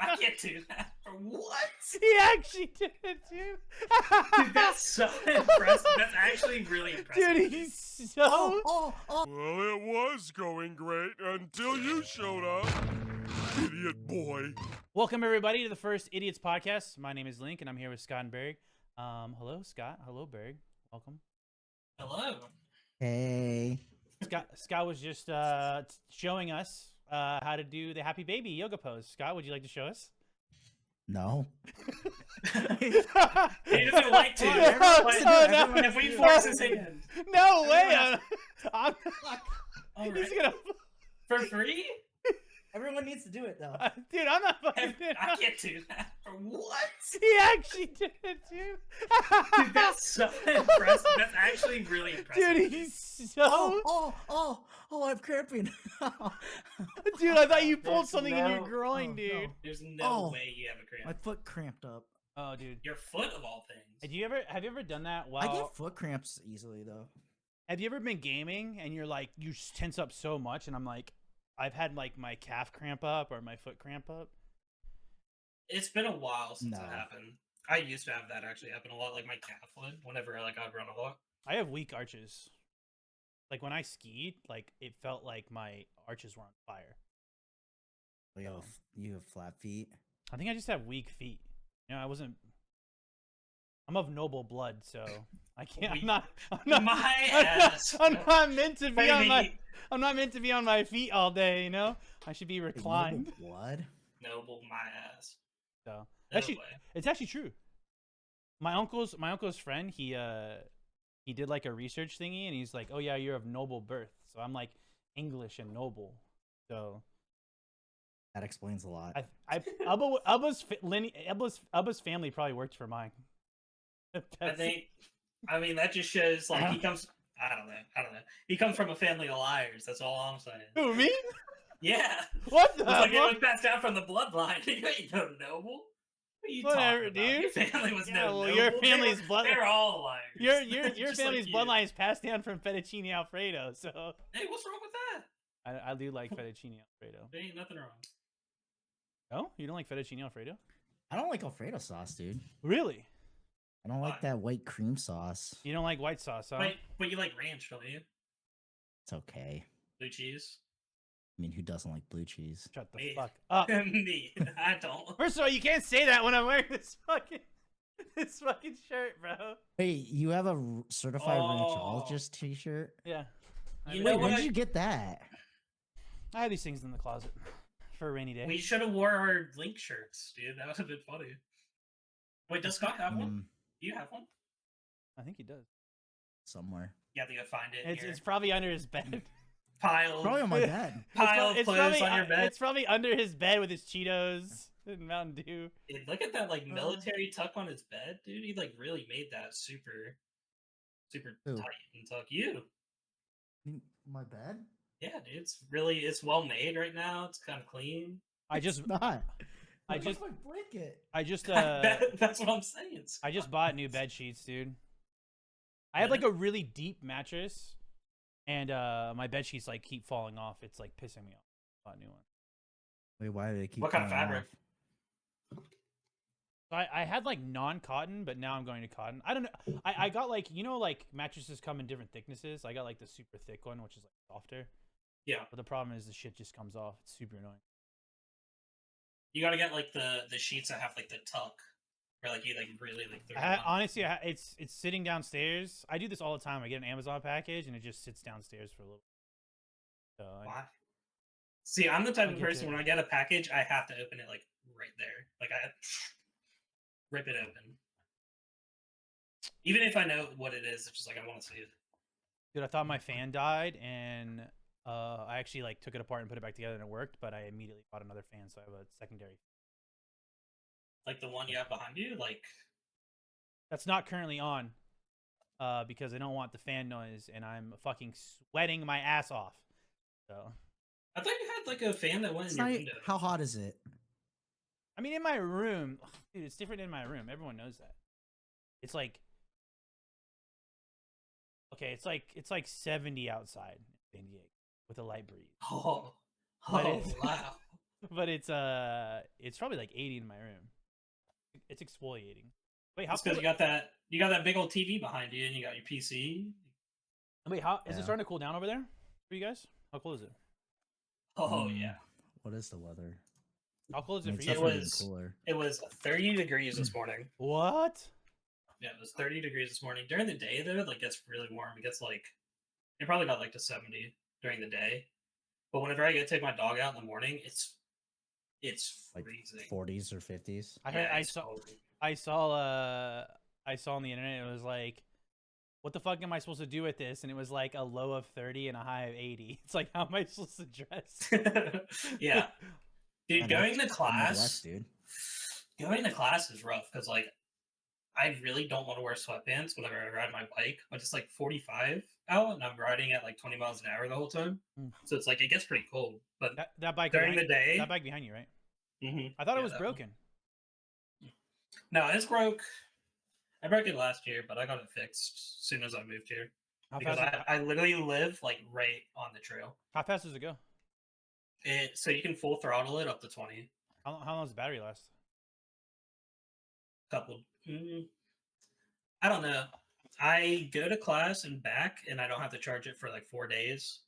I can't do that. What? He actually did it, dude. Dude, that's so impressive. That's actually really impressive. Dude, he's so. Oh. Well, it was going great until you showed up, idiot boy. Welcome everybody to the first Idiots podcast. My name is Link, and I'm here with Scott and Berg. Hello, Scott. Hello, Berg. Welcome. Hello. Hey. Scott was just showing us how to do the happy baby yoga pose. Scott, would you like to show us? No. He doesn't like to. If we force his hand. No way. I'm All he's right. gonna. For free? Everyone needs to do it though. Dude, I'm not fucking. I can't do that. What? He actually did it, dude. Dude, that's so impressive. That's actually really impressive. Dude, he's so. I'm cramping. Dude, I thought you pulled There's something in your no- groin, oh, dude. no. There's no Oh. way you have a My cramp. foot cramped up. Oh, dude. Your foot of all things. Have you ever done that? I While get foot cramps easily though. have you ever been gaming and you're like you tense up so much, and I'm like, I've had like my calf cramp up or my foot cramp up. It's been a while since No. it happened. I used to have that actually happen a lot, like my calf would, whenever I'd run a lot. I have weak arches. Like when I skied, like it felt like my arches were on fire. You have flat feet. I think I just have weak feet. You know, I'm of noble blood, so I can't. I'm not. My ass. I'm not meant to be on my. Baby. I'm not meant to be on my feet all day. You know, I should be Wait, reclined. noble blood. Noble my ass. So No actually, way. it's actually true. My uncle's friend, he did like a research thingy, and he's like, "Oh yeah, you're of noble birth." So I'm like English and noble. So That explains a lot. Abba's family probably worked for mine. I mean, that just shows like he comes. I don't know. He comes from a family of liars. That's all I'm saying. Who, me? Yeah. What the It's like it fuck? was passed down from the bloodline. You ain't no noble. What are you Whatever, talking about? dude. Your family was Yeah, no well, noble. your family's blood- They're all liars. Your Just family's like you. bloodline is passed down from fettuccine alfredo, so Hey, what's wrong with that? I do like fettuccine alfredo. There ain't nothing wrong. Oh, you don't like fettuccine alfredo? I don't like Alfredo sauce, dude. Really? I don't Why? like that white cream sauce. You don't like white sauce, huh? But you like ranch, don't you? It's okay. Blue cheese. I mean, who doesn't like blue cheese? Shut the Me. fuck up. Me. I don't. First of all, you can't say that when I'm wearing this fucking shirt, bro. Wait, you have a certified Oh. rancherologist T-shirt? Yeah. I, You mean, know Wait, what when I- did you get that? I have these things in the closet for a rainy day. We should have wore our Link shirts, dude. That would have been funny. Wait, does Scott have one? Mm, Do you have one? I think he does. somewhere. You have to go find it. In your It's probably under his bed. pile. Probably on my bed. Pile of It's clothes probably on your bed. It's probably under his bed with his Cheetos and Mountain Dew. Dude, look at that like military tuck on his bed, dude. He like really made that super Who? tight and tuck. You. My bed? Yeah, dude. It's well made right now. It's kind of clean. I just It's not. I What just- if I break it. I just That's what I'm saying. I just bought new bed sheets, dude. I have like a really deep mattress, and my bed sheets like keep falling off. It's like pissing me off. Bought a new one. Wait, why do they keep? What kind of falling fabric? off? So I had like non-cotton, but now I'm going to cotton. I don't know. I got like, you know, like mattresses come in different thicknesses. I got like the super thick one, which is like softer. Yeah. But the problem is the shit just comes off. It's super annoying. You gotta get like the sheets that have like the tuck, where like you like really like. throw it on. Honestly, it's sitting downstairs. I do this all the time. I get an Amazon package and it just sits downstairs for a little. So Why? See, I'm the type I of get person you. when I get a package, I have to open it like right there. Like I rip it open. Even if I know what it is, it's just like I want to see it. dude, I thought my fan died, and I actually like took it apart and put it back together, and it worked. But I immediately bought another fan, so I have a secondary. Like the one you have behind you, like That's not currently on, because I don't want the fan noise, and I'm fucking sweating my ass off. So, I thought you had like a fan that went It's in your not, window. how hot is it? I mean, in my room, dude, it's different in my room. Everyone knows that. It's like, okay, it's like 70 outside in San Diego with a light breeze. Oh, But oh it's- wow. but it's probably like 80 in my room. It's exfoliating. Wait, how That's because cool? you got that big old TV behind you, and you got your PC. Wait, how is it Yeah. starting to cool down over there for you guys? How cool is it? Oh Mm, yeah, What is the weather? How cool is I it mean, for it's you? definitely was- cooler. it was 30 degrees this morning. What? Yeah, it was 30 degrees this morning. During the day, though, it like gets really warm. It gets like it probably got like to 70 during the day. But whenever I go take my dog out in the morning, it's Like freezing. 40s or 50s. I heard, Yeah, I it's saw cold. I saw on the internet, it was like, what the fuck am I supposed to do with this? And it was like a low of 30 and a high of 80. It's like, how am I supposed to dress? Yeah, dude, Yeah, going to that's the class, Midwest, dude. going to class is rough because like I really don't want to wear sweatpants whenever I ride my bike. But it's like 45 out, and I'm riding at like 20 miles an hour the whole time. Mm. So it's like it gets pretty cold. But That bike during behind, the day, that bike behind you, right? Mhm. I thought Yeah, it was that one. broken. No, it's broke. I broke it last year, but I got it fixed as soon as I moved here How because fast, I literally live like right on the trail. how fast does it go? So you can full throttle it up to 20. How long does the battery last? Couple. I don't know. I go to class and back, and I don't have to charge it for like 4 days,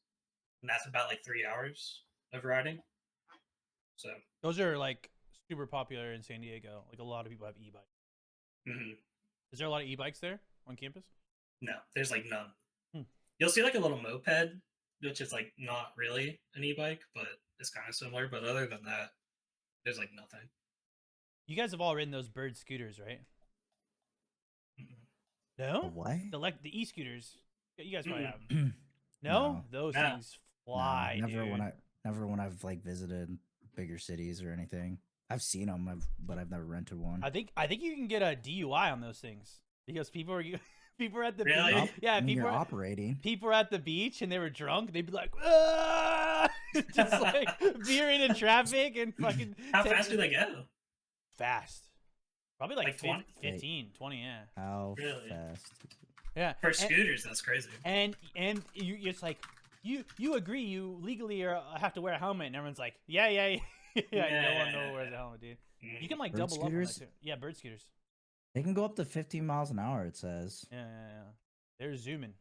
and that's about like 3 hours of riding. So, Those are like super popular in San Diego. Like a lot of people have e-bikes. mhm. Is there a lot of e-bikes there on campus? No, there's like none. Hmm. You'll see like a little moped, which is like not really an e-bike, but it's kind of similar. But other than that, there's like nothing. You guys have all ridden those bird scooters, right? Mhm. The No? what? The e-scooters. You guys probably Mm-mm. have them. No? No. Those No. things fly, never dude. when I've like visited bigger cities or anything. I've seen them, but I've never rented one. I think you can get a DUI on those things because people are people are at the Really? beach. Yeah, I mean, people you're are, operating. people are at the beach and they were drunk. They'd be like, "Ah!" just like veering in traffic and fucking How fast do they go? fast. Probably like Like 20? 15, 20, yeah. How Really? fast? Yeah. For and, scooters, that's crazy. and you it's like you agree you legally have to wear a helmet and everyone's like, yeah, no one wears a helmet, dude. Mhm. You can like Bird double scooters? up on that too. Yeah, bird scooters. They can go up to 15 miles an hour. It says. Yeah. They're zooming.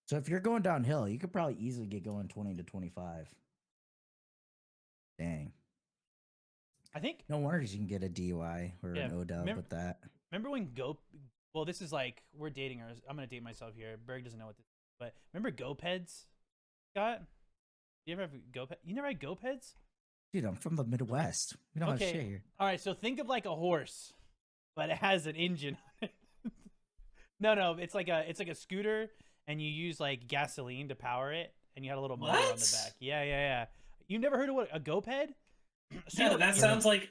So if you're going downhill, you could probably easily get going 20 to 25. Dang. I think No wonder you can get a DUI or Yeah, an ODub remember- with that. remember when well, this is like we're dating ours. I'm gonna date myself here. Berg doesn't know what this is, but remember GoPeds, Scott? You ever have GoPed? You never had GoPeds? Dude, I'm from the Midwest. We don't Okay. have shit here. All right, so think of like a horse, but it has an engine on it. No, it's like a scooter, and you use like gasoline to power it, and you had a little motor on the What? back. Yeah. You never heard of what a GoPed? No, that Yeah. sounds like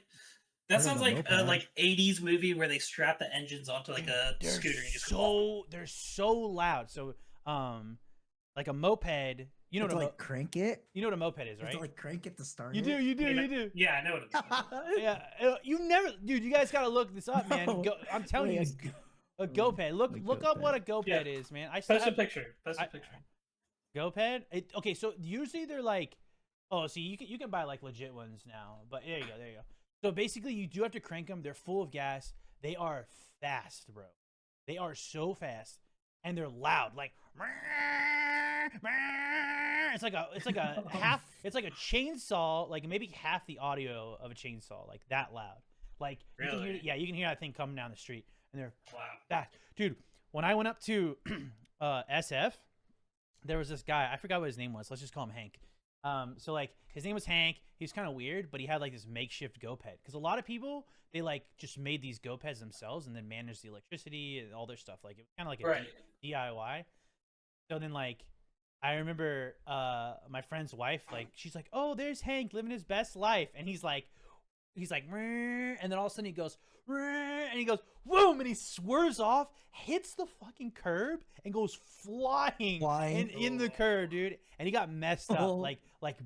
Heard of a a moped. like 80s movie where they strap the engines onto like a They're scooter and you just go. they're so loud. So like a moped, you know You have what to like crank it. you know what a moped is, You have right? to like crank it to start You it. do. You know- Yeah, I know what it is. Yeah, you never, dude. You guys gotta look this up, man. No. I'm telling Wait, you, a GoPed. Look up what a GoPed Yeah. is, man. I Post a have picture. Post a I- picture. GoPed. Okay, so usually they're like, oh, see, you can buy like legit ones now. But there you go. So basically, you do have to crank them. They're full of gas. They are fast, bro. They are so fast, and they're loud. Like, it's like a half. It's like a chainsaw. Like maybe half the audio of a chainsaw. Like that loud. Like you can hear, Really? yeah, you can hear that thing coming down the street, and they're Wow. that dude. When I went up to SF, there was this guy. I forgot what his name was. Let's just call him Hank. So like his name was Hank. He was kind of weird, but he had like this makeshift GoPed. Because a lot of people they like just made these GoPeds themselves and then managed the electricity and all their stuff. Like it was kind of like a Right. DIY. So then like I remember my friend's wife, like she's like, oh, there's Hank living his best life, and he's like, "Meh," and then all of a sudden he goes, "Meh," and he goes, boom, and he swerves off, hits the fucking curb, and goes flying, Flying? in the curb, dude. And he got messed up, Oh. like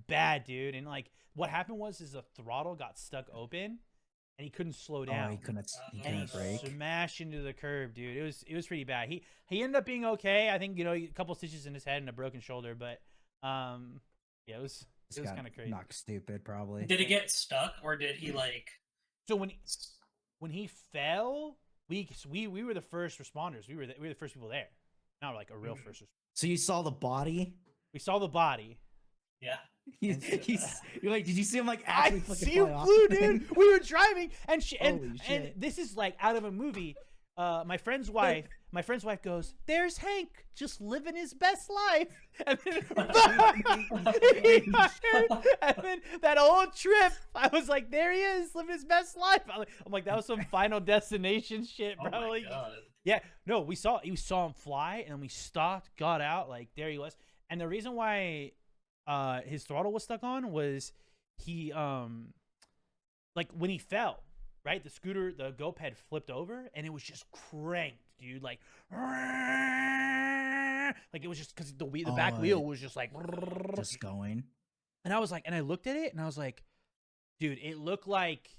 bad, dude. And like what happened was the throttle got stuck open, and he couldn't slow down. Oh, he couldn't And couldn't he break. smashed into the curb, dude. It was pretty bad. He ended up being okay. I think a couple stitches in his head and a broken shoulder, but yeah, it was Just It was got kinda crazy. knocked stupid, probably. Did he get stuck or did he like? So when he fell, we were the first responders. We were the first people there. Not like a real Mhm. first. So you saw the body? We saw the body. Yeah. You're like, did you see him like I actually fucking see you fly off flew, the thing? dude. We were driving, and Holy and shit. this is like out of a movie. My friend's wife goes, "There's Hank, just living his best life." And then, and then that whole trip, I was like, "There he is, living his best life." I'm like, that was some Final Destination shit, Oh bro. my Like, god. yeah, no, we saw him fly, and then we stopped, got out, like there he was. And the reason why his throttle was stuck on was he like when he fell, right? The scooter, the GoPed flipped over, and it was just cranked, dude. Like it was just because the back Oh, wheel was just like. Just going. And I was like, and I looked at it, and I was like, dude, it looked like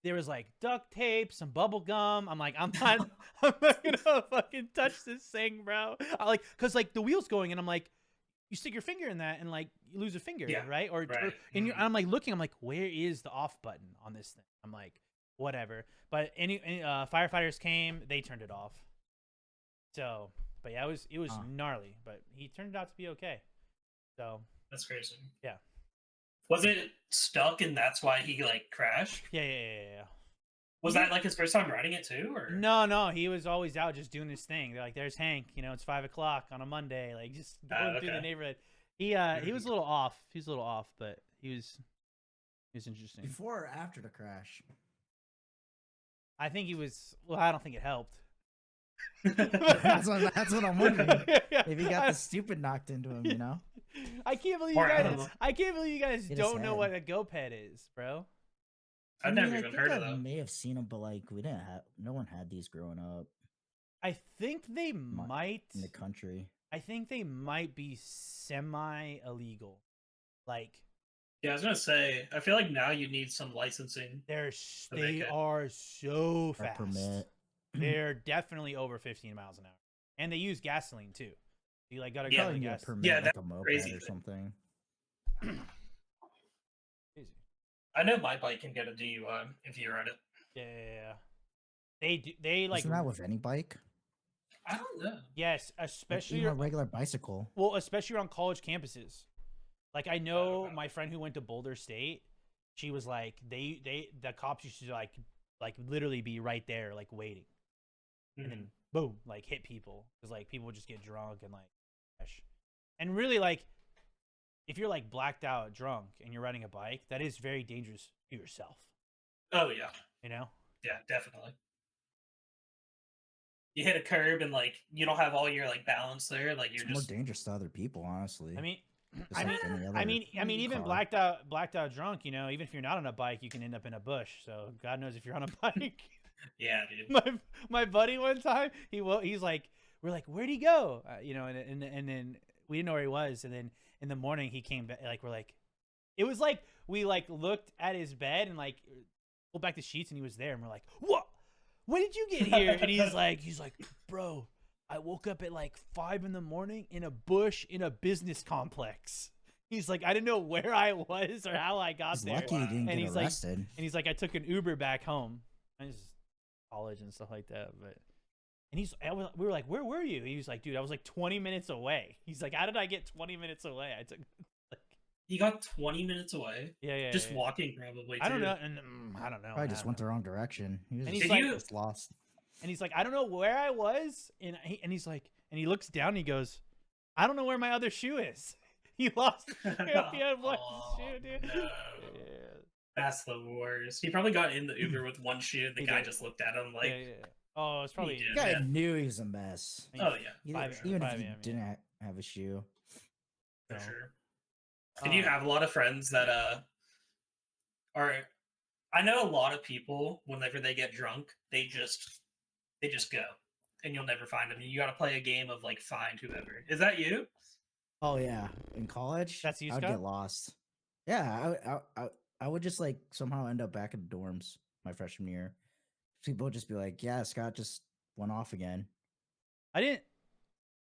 there was like duct tape, some bubble gum. I'm like, I'm not gonna fucking touch this thing, bro. I like, cause like the wheel's going, and I'm like, you stick your finger in that, and like you lose a finger, Yeah, right? Or right. and I'm like looking, I'm like, where is the off button on this thing? I'm like, whatever. But any firefighters came, they turned it off. So, but yeah, it was gnarly, but he turned out to be okay. So That's crazy. yeah. Was it stuck and that's why he like crashed? Yeah. Was that like his first time riding it too, or? No, he was always out just doing his thing. They're like, "There's Hank, it's 5 o'clock on a Monday, like just going through the Okay. neighborhood." He was a little off. He was a little off, but he was interesting. Before or after the crash? I think he was. Well, I don't think it helped. that's what I'm wondering. Yeah, If he got the stupid knocked into him, you know? I can't believe Or you I don't guys. know. I can't believe you guys Hit his don't know head. what a GoPed is, bro. I've I never mean, even I heard think of I them. may have seen them, but like we didn't have. No one had these growing up I think they might. in the country. I think they might be semi illegal. Like Yeah, I was gonna say. I feel like now you need some licensing. they are so Or fast. permit. They're definitely over 15 miles an hour, and they use gasoline too. You like gotta Yeah, go to Probably the need a gas. permit, Yeah, like that's a moped crazy or thing. something. Easy. I know my bike can get a DUI if you ride it. Yeah. They do. They like. Isn't that with any bike? I don't know. Yes, Like, especially even a regular bicycle. well, especially on college campuses. Like I know Okay. my friend who went to Boulder State. She was like, the cops used to like literally be right there, like waiting, and Mhm. then boom, like hit people because like people would just get drunk and like crash. And really like, if you're like blacked out drunk and you're riding a bike, that is very dangerous to yourself. Oh yeah, You know. yeah, definitely. You hit a curb and like you don't have all your like balance there. Like you're It's more just dangerous to other people, honestly. I mean, Just I like mean, any I other mean, even car. blacked out drunk, even if you're not on a bike, you can end up in a bush. So God knows if you're on a bike. yeah, dude. my buddy one time, he's like, we're like, where'd he go? And then we didn't know where he was, and then in the morning he came back. Like we're like, it was like we like looked at his bed and like pulled back the sheets, and he was there, and we're like, what? When did you get here? And he's like, bro, I woke up at like 5 a.m. in a bush in a business complex. He's like, I didn't know where I was or how I got He's there. lucky he didn't And get he's like- arrested. And he's like, I took an Uber back home. I was college and stuff like that. But we were like, where were you? He was like, dude, I was like 20 minutes away. He's like, how did I get 20 minutes away? I took like, You got 20 minutes away. yeah. Just walking, probably. I don't too. know. And I don't know. Probably I just don't went know. the wrong direction. He was And just, he's like- just lost. And he's like, I don't know where I was. And he's like, and he looks down and he goes, I don't know where my other shoe is. He lost. He had one Oh, shoe, dude. no. Yeah. That's the worst. He probably got in the Uber with one shoe. The He guy did. just looked at him like, Yeah. Oh, it's probably. did. The guy Yeah. knew he was a mess. oh yeah, He Five- didn't- even if 5 he a.m., yeah. didn't have a shoe. for So, sure. Did you um, have a lot of friends that are? I know a lot of people. Whenever they get drunk, they just go, and you'll never find them. You got to play a game of like find whoever. Is that you? Oh yeah, in college, That's you, I would Scott? get lost. Yeah, I would just like somehow end up back in the dorms my freshman year. People would just be like, "Yeah, Scott just went off again."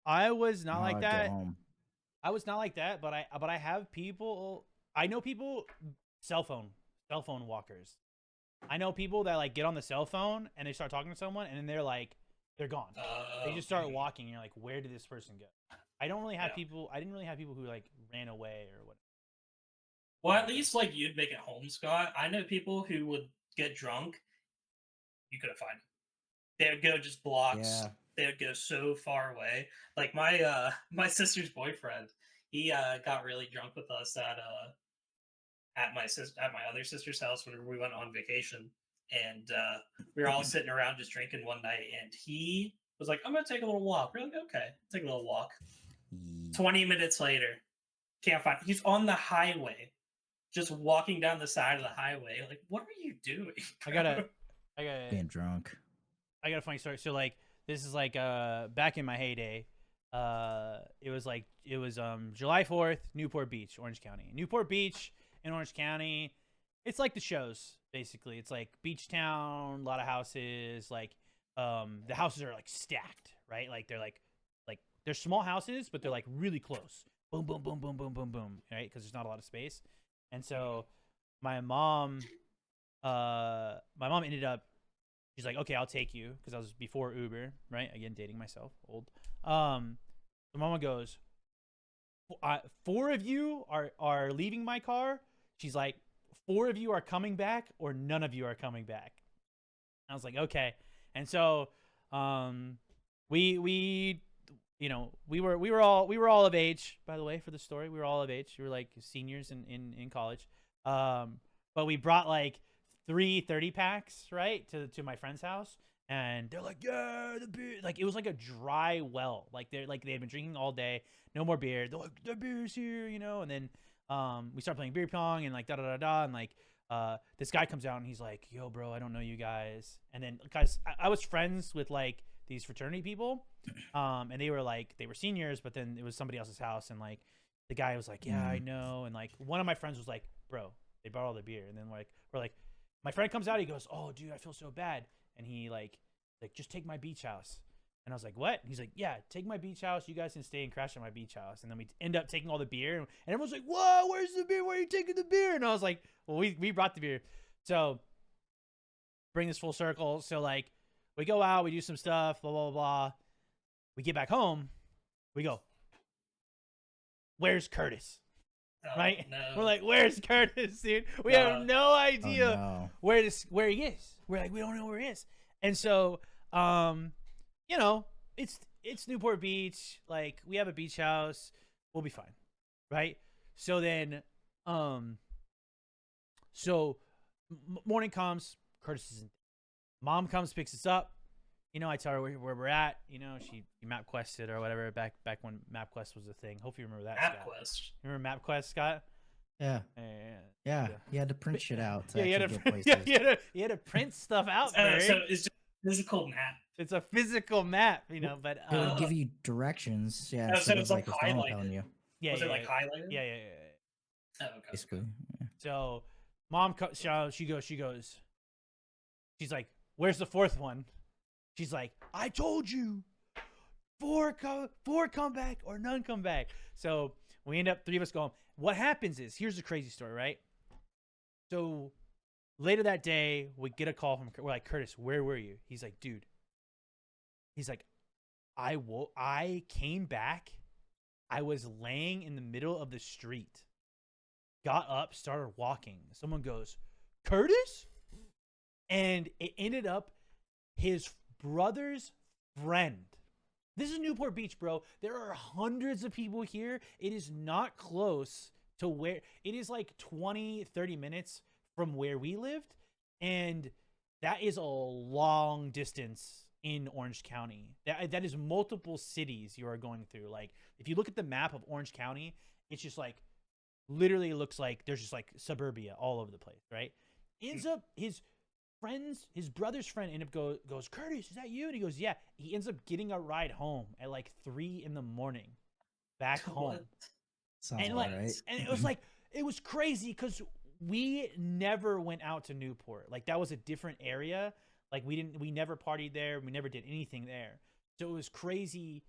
I was not Now like I'd go that. home. I was not like that, but I have people I know people cell phone walkers. I know people that like get on the cell phone and they start talking to someone and then they're gone. They just start walking and you're like, where did this person go? I don't really have Yeah. people. I didn't really have people who like ran away or what. Well, at least like you'd make it home, Scott. I know people who would get drunk. You couldn't find them. They would go just blocks. Yeah. They would go so far away. Like my my sister's boyfriend, he got really drunk with us at my other sister's house whenever we went on vacation, and we were all sitting around just drinking one night, and he was like, "I'm gonna take a little walk." We're like, "Okay, take a little walk." 20 minutes later, can't find. He's on the highway, just walking down the side of the highway. Like, what are you doing? I got a Being drunk. funny story. So like this is like back in my heyday. It was July 4th, Newport Beach, Orange County. Newport Beach in Orange County, it's like the shows basically. It's like beach town, a lot of houses. Like the houses are like stacked, right? Like they're small houses, but they're like really close. Boom, boom, boom, boom, boom, boom, boom. Right? Because there's not a lot of space. And so my mom ended up. She's like, okay, I'll take you, because I was before Uber, right? Again, dating myself, old. The mama goes, 4 of you are leaving my car. She's like, 4 of you are coming back, or none of you are coming back. I was like, okay. And so, we were all of age, by the way, for the story. We were all of age. We were like seniors in college. But we brought like 3 30-packs, right, to my friend's house, and they're like, yeah, the beer. Like it was like a dry well. Like they had been drinking all day, no more beer. They're like, the beer's here, And then we start playing beer pong and like da da da da, and like this guy comes out and he's like, yo, bro, I don't know you guys. And then guys, I was friends with like these fraternity people, and they were seniors, but then it was somebody else's house, and like the guy was like, yeah, I know, and like one of my friends was like, bro, they brought all the beer, and then we're like, my friend comes out, he goes, oh, dude, I feel so bad, and he like just take my beach house. And I was like, what? And he's like, yeah, take my beach house. You guys can stay and crash at my beach house. And then we end up taking all the beer. And everyone's like, whoa, where's the beer? Where are you taking the beer? And I was like, well, we brought the beer. So bring this full circle. So like we go out, we do some stuff, blah, blah, blah. We get back home. We go, where's Curtis? Oh, Right? No. We're like, where's Curtis, dude? We have no idea Oh, no. where he is. We're like, we don't know where he is. And so, it's Newport Beach. Like, we have a beach house. We'll be fine, right? So then, morning comes. Curtis isn't. Mom comes, picks us up. I tell her where we're at. She MapQuested or whatever back when MapQuest was a thing. Hope you remember that. MapQuest. Scott. Remember MapQuest, Scott? Yeah. Yeah. You had to print shit out to Yeah, you actually had get to, places. you had to print stuff out. Barry. So it's just physical map. It's a physical map, but It would give you directions. Yeah. Oh, so instead it's of like a phone highlighted. telling you. yeah, Was yeah, it like highlighted? yeah. Oh, okay. Basically. Yeah. So, mom, she goes. She's like, "Where's the 4th one?" She's like, "I told you, 4 come back or none come back." So we end up 3 of us going. What happens is, here's the crazy story, right? So later that day, we get a call from. We're like, Curtis, where were you? He's like, dude. He's like, I came back. I was laying in the middle of the street. Got up, started walking. Someone goes, Curtis? And it ended up his brother's friend. This is Newport Beach, bro. There are hundreds of people here. It is not close to where it is, like 20, 30 minutes from where we lived. And that is a long distance in Orange County. That is multiple cities you are going through. Like, if you look at the map of Orange County, it's just like literally looks like there's just like suburbia all over the place, right? Ends up his brother's friend ended up goes, Curtis, is that you? And he goes, yeah. He ends up getting a ride home at like 3 a.m. back home. What? Sounds And about like, right. and it was like, it was crazy because we never went out to Newport. Like, that was a different area. Like, we never partied there. We never did anything there. So it was crazy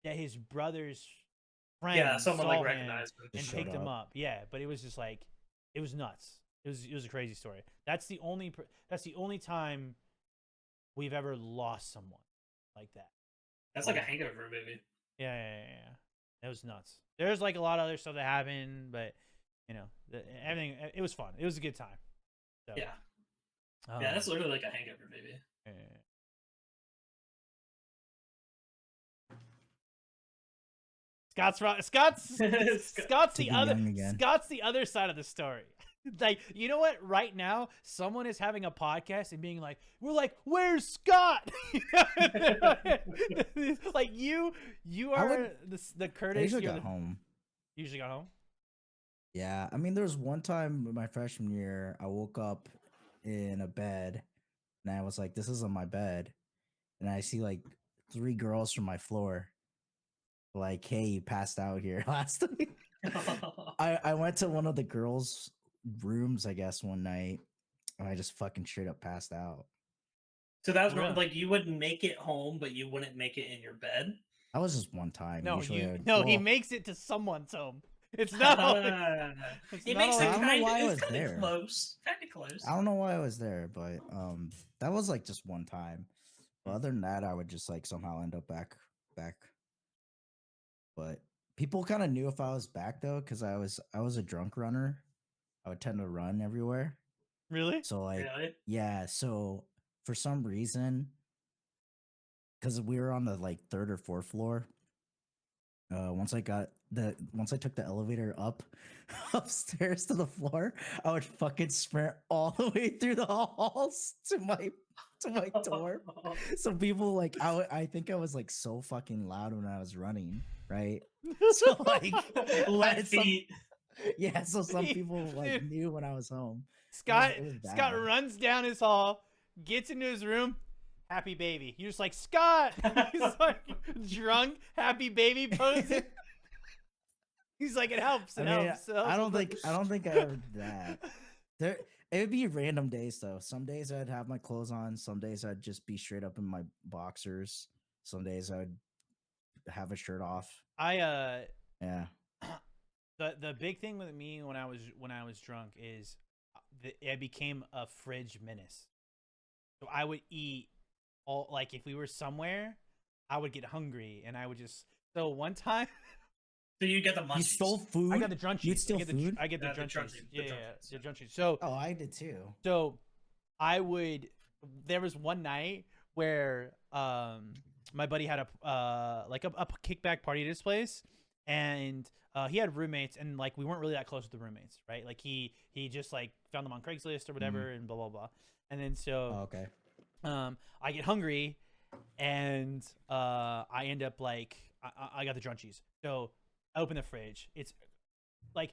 that his brother's friend Yeah, someone saw like him recognized him. and Just picked showed him up. up. Yeah, but it was just like it was nuts. It was a crazy story. That's the only time we've ever lost someone like that. That's like a Hangover movie. Yeah. It was nuts. There's like a lot of other stuff that happened, but you know, everything. It was fun. It was a good time. So, Yeah, um, yeah, that's literally like a Hangover movie. yeah. Scott's the Too other young again. Scott's the other side of the story. Like, you know what? Right now, someone is having a podcast and being like, "We're like, where's Scott?" Like you I are would- the I Curtis. usually You're got home. You usually got home. Yeah, I mean, there was one time in my freshman year, I woke up in a bed, and I was like, "This isn't my bed," and I see like 3 girls from my floor, like, "Hey, you passed out here last week." I went to one of the girls' rooms, I guess, one night, and I just fucking straight up passed out. So that was Really? like you would make it home, but you wouldn't make it in your bed. That was just one time. No, Usually I would- he well, makes it to someone's home. It's not. always- it's It not makes it I always- don't know kind why I of. was It's kind there. of close. Kind of close. I don't know why I was there, but that was like just one time. But other than that, I would just like somehow end up back. But people kind of knew if I was back though, because I was a drunk runner. I would tend to run everywhere. Really? So like Really? yeah, so for some reason, because we were on the like 3rd or 4th floor, once I took the elevator up upstairs to the floor, I would fucking sprint all the way through the halls to my door. So people like I think I was like so fucking loud when I was running, right? So like Left some- feet. yeah, so some people like Dude. knew when I was home. Scott it was Scott bad. runs down his hall, gets into his room, happy baby. You're just like, Scott. He's like drunk, happy baby posing. He's like, it helps. I It mean, helps. I don't think I ever did that. There, it would be random days though. Some days I'd have my clothes on. Some days I'd just be straight up in my boxers. Some days I'd have a shirt off. I Yeah. the big thing with me when I was drunk is I became a fridge menace. So I would eat all, like if we were somewhere, I would get hungry and I would just. So one time So you get the munchies. You stole food. I got the drunchies. You'd steal food? I get the Yeah, the drunchies. drunchies, Yeah, the yeah, drunchies, the yeah. drunchies. So Oh, I did too. So I would. There was one night where my buddy had a kickback party at his place, and he had roommates, and like we weren't really that close with the roommates, right? Like he just like found them on Craigslist or whatever, and blah blah blah. And then so Oh, okay. I get hungry, and I end up like I got the drunchies. So I open the fridge. It's like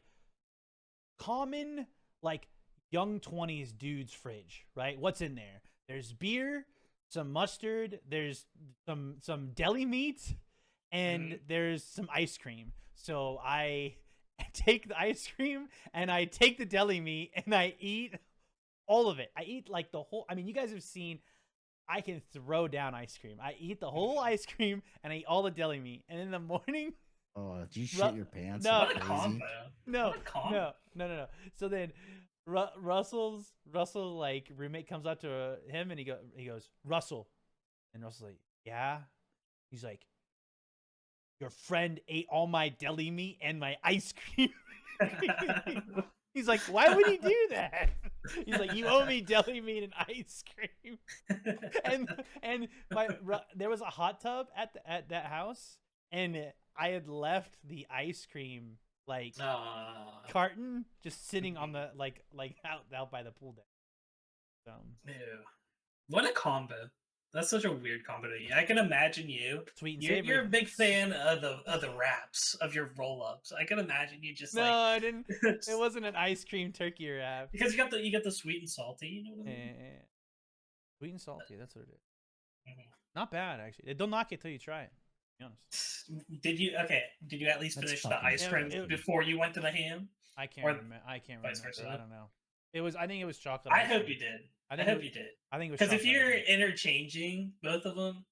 common like young 20s dude's fridge, right? What's in there? There's beer, some mustard, there's some deli meat, and there's some ice cream. So I take the ice cream and I take the deli meat and I eat all of it. I eat like the whole. I mean, you guys have seen I can throw down ice cream. I eat the whole ice cream and I eat all the deli meat. And in the morning, Oh, did you Ru- shit your pants? no. What a Crazy? combo. no, What a combo. no. So then Russell like roommate comes up to him and he goes, Russell. And Russell's like, yeah. He's like, your friend ate all my deli meat and my ice cream. He's like, why would he do that? He's like, you owe me deli meat and ice cream. And there was a hot tub at that house, and I had left the ice cream like carton just sitting on the like out by the pool deck. So Ew. What a combo. That's such a weird combo to eat. I can imagine you. sweet and You're, savory. you're a big fan of the wraps of your roll-ups. I can imagine you just No, like I didn't. It wasn't an ice cream turkey wrap. because you got the sweet and salty. You know what I mean? Sweet and salty. That's what it is. Mhm. Not bad actually. Don't knock it till you try it. To be honest. Did you at least That's finish the fucking ice cream disgusting. before you went to the ham? I can't Or remember. I can't vice remember. versa. I don't know. I think it was chocolate. I ice hope cream. you did. I I think hope it, you did. I think it was Because if chocolate ice you're cream. interchanging both of them,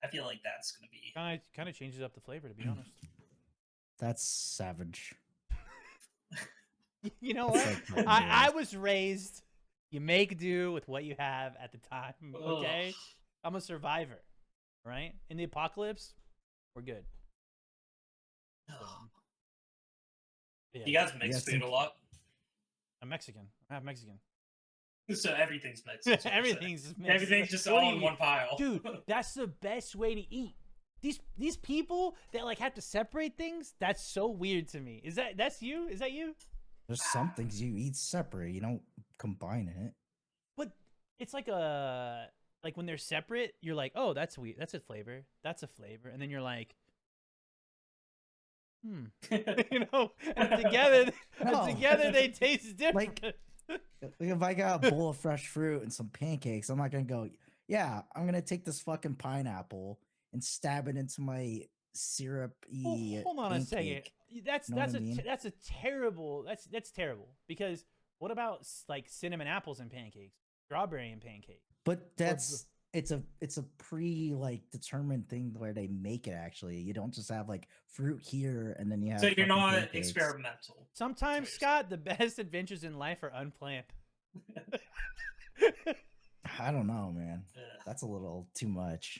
I feel like that's gonna be. kind of changes up the flavor, to be honest. That's savage. You know That's what? like fucking I gross. was raised. You make do with what you have at the time. Okay, Ugh. I'm a survivor. Right? In the apocalypse, we're good. Ugh. Yeah, You guys You mix guys food think- a lot, I'm Mexican. I'm half Mexican. so everything's mixed. that's what I'm saying. Everything's mixed. Everything's just What do all you in mean? one pile. Dude, that's the best way to eat. These people that like have to separate things, that's so weird to me. That's you? Is that you? There's some things you eat separate. You don't combine it. But it's like when they're separate, you're like, "Oh, that's weird. That's a flavor. That's a flavor." And then you're like, you know, and together No. together they taste different. Like if I got a bowl of fresh fruit and some pancakes, I'm not gonna go, yeah, I'm gonna take this fucking pineapple and stab it into my syrupy Well, hold on a second. pancake. That's Know what I mean? that's a terrible that's terrible because what about like cinnamon apples and pancakes, strawberry and pancakes? But that's it's a pre like determined thing where they make it actually. You don't just have like fruit here and then you have So you're fucking not pancakes. experimental. Sometimes, Seriously. Scott, the best adventures in life are unplanned. I don't know, man. Ugh. That's a little too much.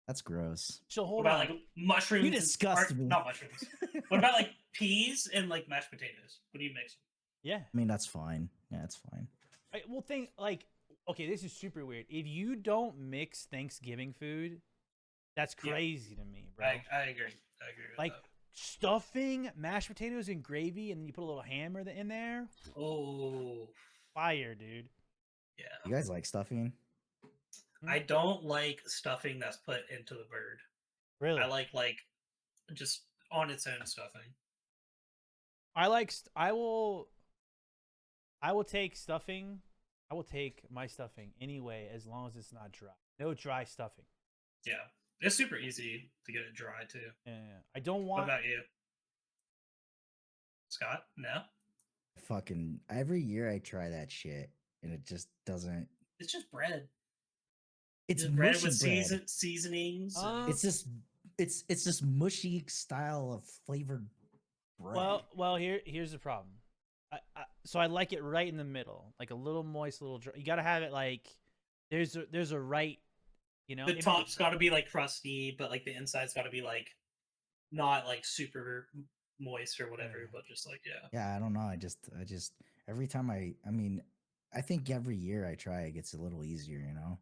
That's gross. So What hold about on. like mushrooms? You and- disgust or- me. Not mushrooms. What about like peas and like mashed potatoes? What do you mix? Yeah. I mean, that's fine. Yeah, that's fine. Well, think like okay, this is super weird. If you don't mix Thanksgiving food, that's Yeah. crazy to me, bro. I agree. I agree with Like that. stuffing mashed potatoes and gravy, and then you put a little hammer in there. Oh, Fire, dude. You yeah. guys like stuffing? I don't like stuffing that's put into the bird. Really? I like just on its own stuffing. I will take stuffing. I will take my stuffing anyway, as long as it's not dry. No dry stuffing. Yeah, it's super easy to get it dry too. Yeah. I don't What want. about you, Scott? No, Fucking every year I try that shit and it just doesn't. it's just bread. It's Just bread mushy with bread. seasonings. and- Uh, It's just it's this mushy style of flavored bread. Well, here's the problem. So I like it right in the middle, like a little moist, little dry. You gotta have it like there's a right, you know. the if it- top's got to be like crusty, but like the inside's got to be like not like super moist or whatever, Yeah. but just like yeah. Yeah, I don't know. I just every time I mean, I think every year I try it gets a little easier, you know.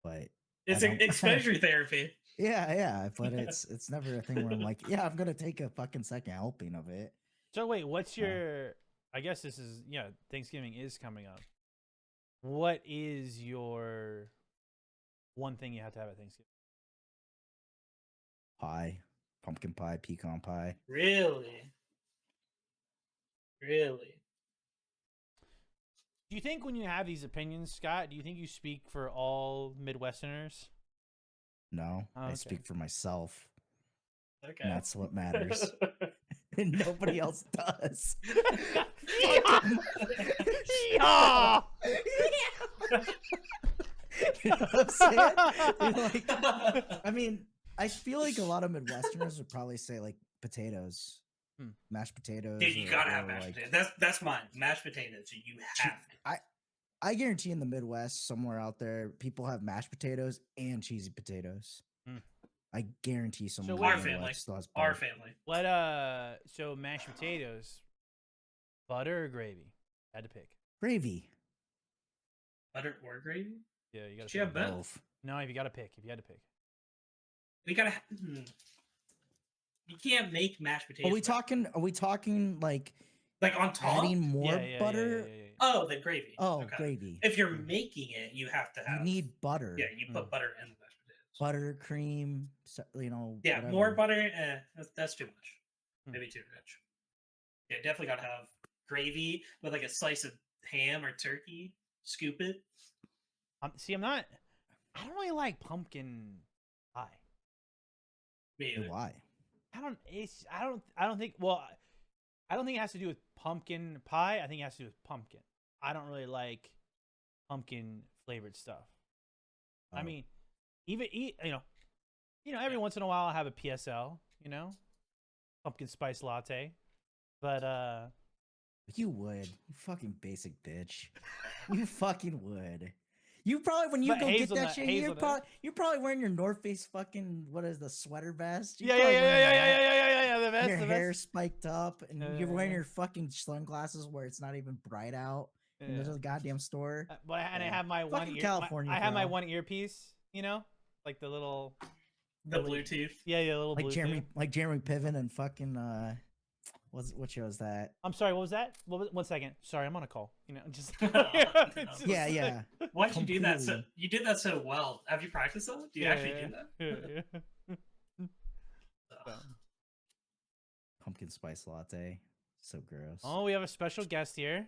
But It's don't- exposure therapy. yeah, but it's never a thing where I'm like, yeah, I'm gonna take a fucking second helping of it. So wait, what's Yeah. your? I guess this is Thanksgiving is coming up. What is your one thing you have to have at Thanksgiving? Pie, pumpkin pie, pecan pie. Really, really. Do you think when you have these opinions, Scott, do you think you speak for all Midwesterners? No, Oh, I okay. speak for myself, Okay. and that's what matters. And nobody else does. Yeehaw! You know what I'm saying? You're like, I mean, I feel like a lot of Midwesterners would probably say like potatoes, Hmm. mashed potatoes. Dude, you or- gotta have or, mashed like- potatoes. That's mine. Mashed potatoes. You have to. I guarantee in the Midwest, somewhere out there, people have mashed potatoes and cheesy potatoes. Hmm. I guarantee someone wait- in Our the family. Midwest still has Our both. family. What so mashed potatoes, butter or gravy? Had to pick. Gravy. Butter or gravy? Yeah, you gotta But you have pick. both. No, if you gotta pick. If you had to pick. We gotta. You can't make mashed potatoes. Are we talking like like on top? adding more Yeah, yeah, butter? yeah. Oh, the gravy. Oh, Okay. gravy. If you're making it, you have to You have. need butter. Yeah, you put butter in the mashed potatoes. Butter, cream, you know. Yeah, whatever. more butter. That's too much. Hmm. Maybe too much. Yeah, definitely gotta have gravy with like a slice of ham or turkey. Scoop it. See, I don't really like pumpkin pie. Me And either. why? I don't think. Well, I don't think it has to do with pumpkin pie. I think it has to do with pumpkin. I don't really like pumpkin flavored stuff. I Oh. mean, even every once in a while I have a PSL. You know, pumpkin spice latte. But You would. You fucking basic bitch. You fucking would. You probably when you But go get hazelnut- that shit, hazelnut. you're probably wearing your North Face fucking what is the sweater vest? You're yeah, yeah, probably yeah, wearing yeah, yeah, that. yeah, yeah, yeah, yeah. The best, Your the hair best. spiked up, and Yeah, you're yeah, wearing yeah. your fucking sunglasses where it's not even bright out in Yeah. the goddamn store. But I Yeah. have my one Fucking ear. California, I have my bro. one earpiece. You know, like the little. The Bluetooth. Yeah, yeah, little Like Bluetooth. Jeremy Piven and fucking what show is that? I'm sorry. What was that? One second. Sorry, I'm on a call. You know, just. No. It's just- Yeah, yeah. Why'd you do that? So Completely. you did that so well. Have you practiced that? Do you actually do that? Yeah, yeah. Ugh. Pumpkin spice latte. So gross. Oh, we have a special guest here.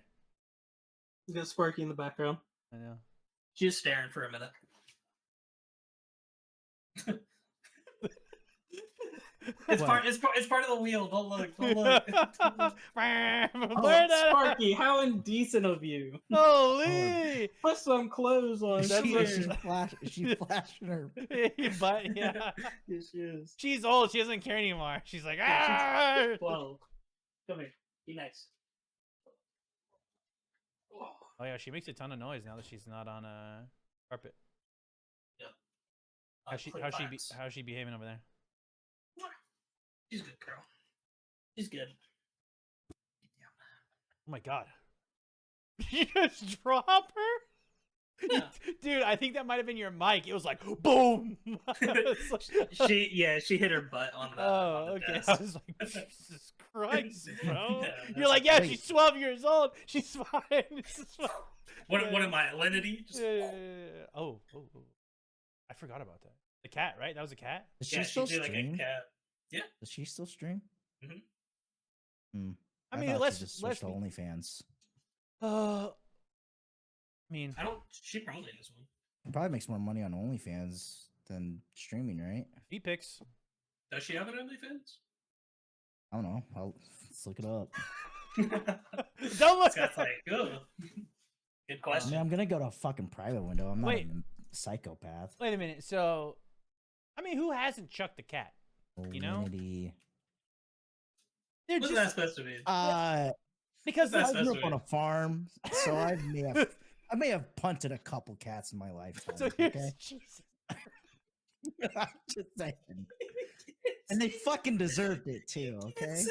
You got Sparky in the background. I know. She's just staring for a minute. It's What? it's part of the wheel. Don't look. Don't look. Blur Oh, that- Sparky, how indecent of you! Holy! Put some clothes on. Is That's she, what- is she flashing her? But yeah, Yes, she is. she's old. She doesn't care anymore. She's like, ah! 12. Come here. Be nice. Oh yeah, she makes a ton of noise now that she's not on a carpet. How's she behaving over there? She's a good girl. She's good. Oh my god. You just drop her? Yeah. Dude, I think that might have been your mic. It was like boom. It's like- She hit her butt on the. Oh, on the okay. desk. I was like, Jesus Christ, bro. Yeah, You're that's like, yeah, Wait. she's 12 years old. She's fine. This is fine. What am I? Lenity? Just, Yeah. Oh. I forgot about that. The cat, right? That was a cat? Does yeah, she still she'd do like a stream? cat. Does she still stream? Mhm. Hmm. I mean, thought let's she just let's switched to OnlyFans. I mean, I don't. She probably has one. It probably makes more money on OnlyFans than streaming, right? feet pics. Does she have an OnlyFans? I don't know. Let's look it up. Don't look. Scott's like, oh. Good I question. mean, I'm gonna go to a fucking private window. I'm not Wait. a psychopath. Wait a minute. So, I mean, who hasn't chucked the cat? You know? Alinity. They're What's just that supposed to be? because That's I grew supposed up to on a be? farm, so I may have punted a couple cats in my lifetime. so here's Okay, Jesus. I'm just saying. And they fucking deserved it too. Okay,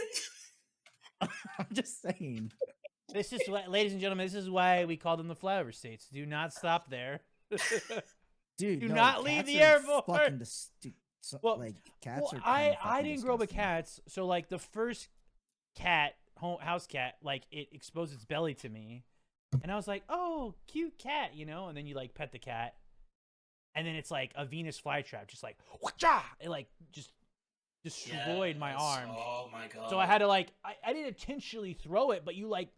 I'm just saying. This is what, ladies and gentlemen. This is why we call them the flyover states. Do not stop there. Dude, Do no, not leave cats the are airport. fucking Well- like cats Well, are. I kinda I fucking didn't grow up with disgusting. cats, so like the first cat, house cat, like it exposed its belly to me, and I was like, oh, cute cat, you know. And then you like pet the cat, and then it's like a Venus flytrap, just like whatcha, it like just destroyed my Yes. arm. Oh my god. So I had to like I didn't intentionally throw it, but you like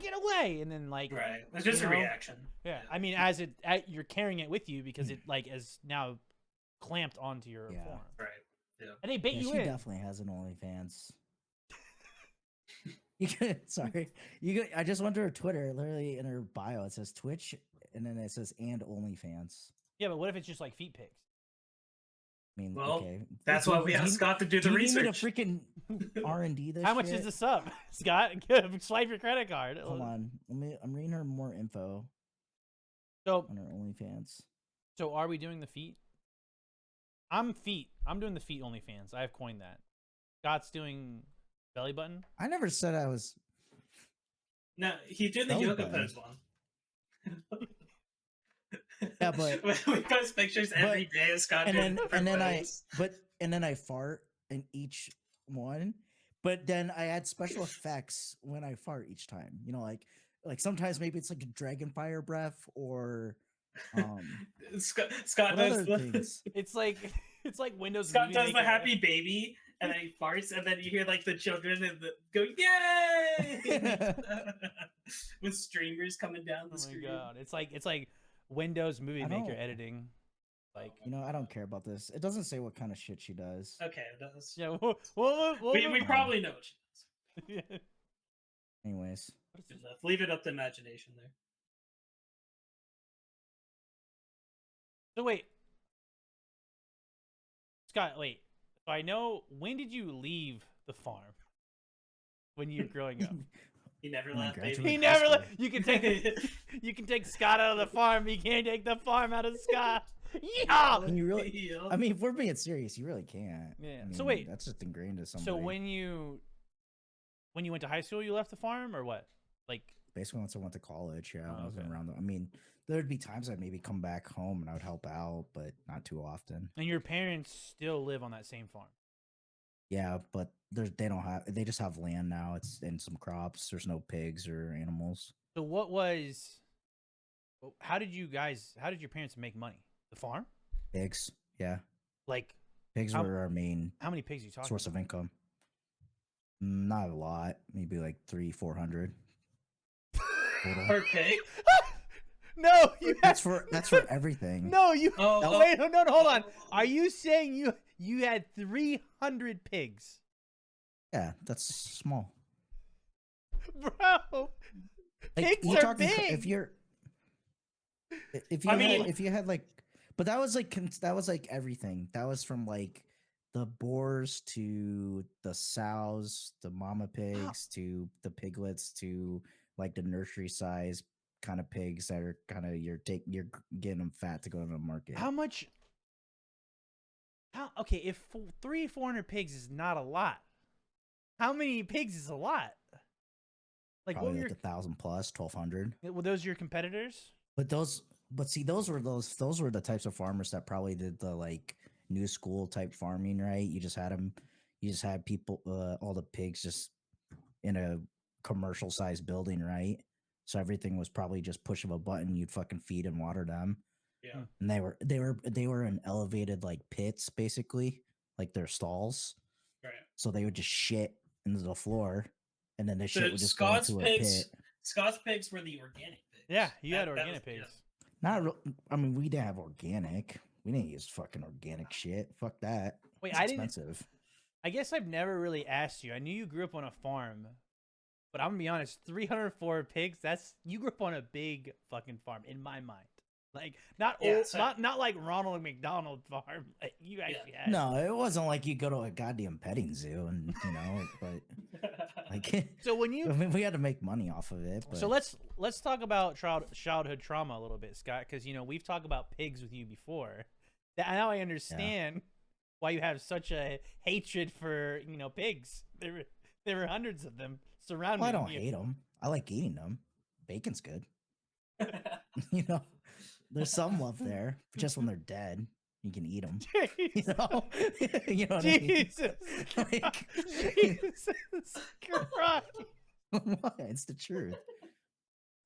get away, and then like Right. It's just you a know? reaction. yeah. I mean, you're carrying it with you because it like is now clamped onto your Yeah. forearm, Right. and they bait Yeah, you she in. definitely has an OnlyFans. You can, sorry, you can, I just went to her Twitter. Literally in her bio, it says Twitch, and then it says and OnlyFans. Yeah, but what if it's just like feet pics? I mean, Well, okay, That's why we asked Scott to do the do you need me to research. freaking R&D this? How much is shit? the sub, Scott? Swipe your credit card. Hold on, I'm reading her more info So, on her OnlyFans. so are we doing the feet? I'm feet. I'm doing the feet OnlyFans. I have coined that. Scott's doing belly button. I never said I was. No, he did the Belly yoga button. pose one. Yeah, but- we post pictures every day of Scott And doing then different poses. and then I fart in each one. But then I add special effects when I fart each time. You know, like sometimes maybe it's like a dragon fire breath or Scott what does other the, things. It's like it's like Windows. Scott Movie does the Maker. happy baby, and then he farts, and then you hear like the children and go yay with streamers coming down the Oh my screen. god! It's like Windows Movie I Maker don't- editing. Like You know, I don't care about this. It doesn't say what kind of shit she does. Okay, that's, yeah. we probably know what she does. Anyways, Good enough. Leave it up to imagination there. So wait, Scott. Wait. So I know when did you leave the farm when you're growing up? He never When I left, graduated baby. He high never. school. You can take you can take Scott out of the farm. But you can't take the farm out of Scott. Yeah. Can you really? Yeah. I mean, if we're being serious, you really can't. Yeah. I So mean, wait. that's just ingrained to somebody. So when you went to high school, you left the farm or what? Like, basically, once I went to college, yeah, Oh, I wasn't okay. around. I mean, there'd be times I'd maybe come back home and I would help out, but not too often. and your parents still live on that same farm. Yeah, but they don't have. They just have land now. It's and some crops. There's no pigs or animals. So how did your parents make money? The farm? Pigs, yeah, Like, pigs How- were our main how many pigs are you talking source about? of income. Not a lot, maybe like 300-400 total. Per pig? No, you That's for everything. No, you Oh, wait, no, hold on. Are you saying you had 300 pigs? Yeah, that's small. Bro, Like, pigs you're are talking big. if you're if you I had, mean- if you had like, but that was like everything. That was from like the boars to the sows, the mama pigs to the piglets to like the nursery size kind of pigs that are kind of you're getting them fat to go to the market. How much? Okay, if 400 pigs is not a lot, how many pigs is a lot? Like, what Probably were like your 1,000 plus 1,200. were those your competitors? But see, those were the types of farmers that probably did the like new school type farming, right? You just had people, all the pigs just in a commercial sized building, right? So everything was probably just push of a button. You'd fucking feed and water them, Yeah. and they were in elevated like pits, basically, like their stalls. Right. So they would just shit into the floor, and then the shit The would just go Scott's into a pigs. pit. Scott's pigs were the organic pigs. Yeah, you had That organic was- pigs. Not real. I mean, we didn't have organic. We didn't use fucking organic shit. Fuck that. Wait, It's I didn't. expensive. I guess I've never really asked you. I knew you grew up on a farm, but I'm gonna be honest. 304 pigs. You grew up on a big fucking farm in my mind. Like not Yeah, old, so- not like Ronald McDonald farm. Like you actually had. No, it wasn't like you go to a goddamn petting zoo and but like So when I you mean, we had to make money off of it. But so let's talk about childhood trauma a little bit, Scott, because we've talked about pigs with you before. Now I understand why you have such a hatred for pigs. There were hundreds of them surrounding well, I don't you. hate them. I like eating them. Bacon's good. There's some love there. Just when they're dead, you can eat them. You know, you know what I mean? Jesus, Like- Jesus Christ! What? It's the truth.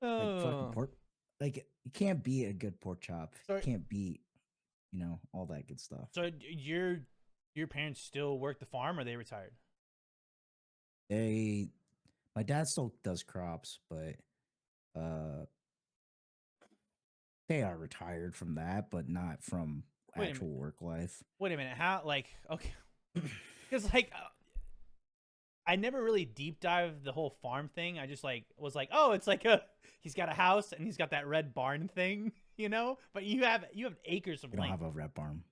Like Oh. fucking pork. Like you can't beat a good pork chop. Sorry. You can't beat, all that good stuff. So your parents still work the farm, or they retired? My dad still does crops, but they are retired from that, but not from Wait a actual work life. Wait a minute. How okay? Because I never really deep dived the whole farm thing. I just was like, oh, it's like he's got a house and he's got that red barn thing, But you have acres of We don't land. have a red barn.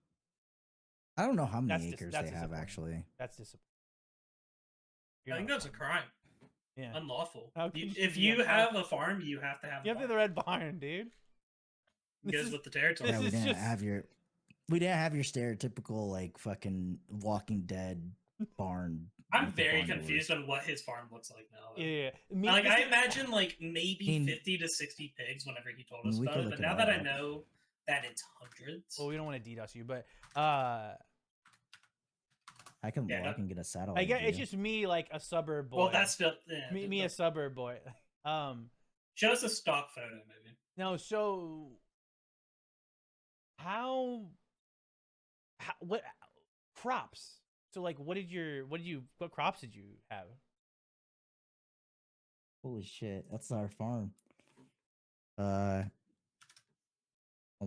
I don't know how many That's acres that's they have disappointing. actually. That's disappointing. I think that's a crime. Yeah. Unlawful. How could If you you be a have a farm, you have to have. You have a the red barn, dude. It This goes is- with the territory. this Yeah, is just- we didn't have your stereotypical like fucking Walking Dead barn. I'm with the very barn doors. confused on what his farm looks like now. though. Yeah. Me, Like this I is- imagine like maybe mean- 50 to 60 pigs whenever he told I mean, us we about could it. look But it now that I all up. know that it's hundreds, Well, we don't want to DDoS you, but I can Yeah, walk and get a satellite. I guess it's view. just me, like a suburb boy. well, that's still yeah, me a suburb boy. show us a stock photo, maybe. No, so what crops? So like, what crops did you have? Holy shit, that's our farm. Hold